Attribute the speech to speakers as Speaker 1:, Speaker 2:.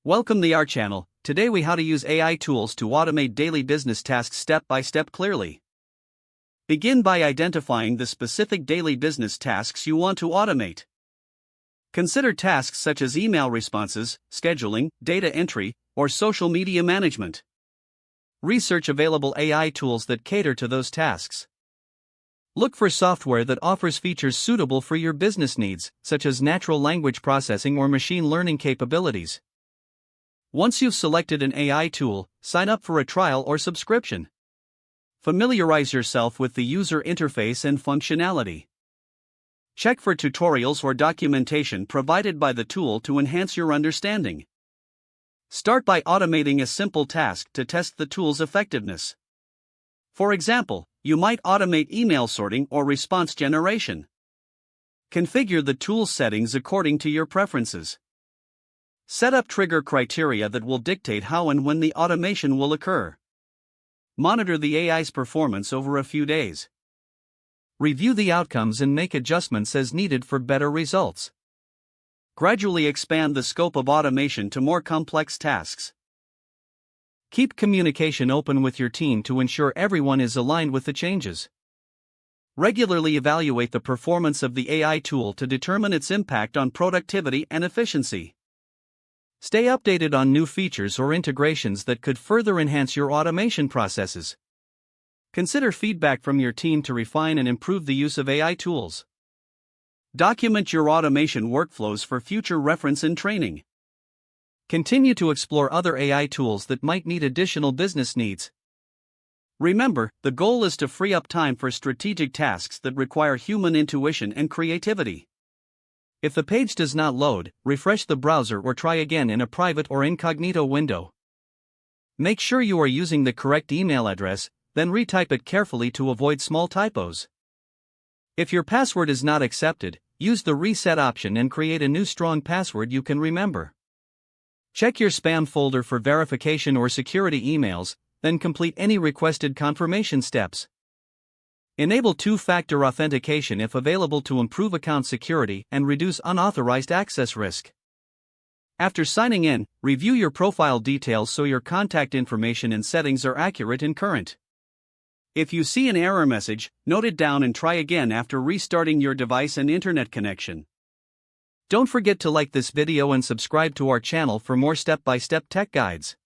Speaker 1: Welcome to our channel. Today we how to use AI tools to automate daily business tasks step by step clearly. Begin by identifying the specific daily business tasks you want to automate. Consider tasks such as email responses, scheduling, data entry, or social media management. Research available AI tools that cater to those tasks. Look for software that offers features suitable for your business needs, such as natural language processing or machine learning capabilities. Once you've selected an AI tool, sign up for a trial or subscription. Familiarize yourself with the user interface and functionality. Check for tutorials or documentation provided by the tool to enhance your understanding. Start by automating a simple task to test the tool's effectiveness. For example, you might automate email sorting or response generation. Configure the tool's settings according to your preferences. Set up trigger criteria that will dictate how and when the automation will occur. Monitor the AI's performance over a few days. Review the outcomes and make adjustments as needed for better results. Gradually expand the scope of automation to more complex tasks. Keep communication open with your team to ensure everyone is aligned with the changes. Regularly evaluate the performance of the AI tool to determine its impact on productivity and efficiency. Stay updated on new features or integrations that could further enhance your automation processes. Consider feedback from your team to refine and improve the use of AI tools. Document your automation workflows for future reference and training. Continue to explore other AI tools that might meet additional business needs. Remember, the goal is to free up time for strategic tasks that require human intuition and creativity. If the page does not load, refresh the browser or try again in a private or incognito window. Make sure you are using the correct email address, then retype it carefully to avoid small typos. If your password is not accepted, use the reset option and create a new strong password you can remember. Check your spam folder for verification or security emails, then complete any requested confirmation steps. Enable two-factor authentication if available to improve account security and reduce unauthorized access risk. After signing in, review your profile details so your contact information and settings are accurate and current. If you see an error message, note it down and try again after restarting your device and internet connection. Don't forget to like this video and subscribe to our channel for more step-by-step tech guides.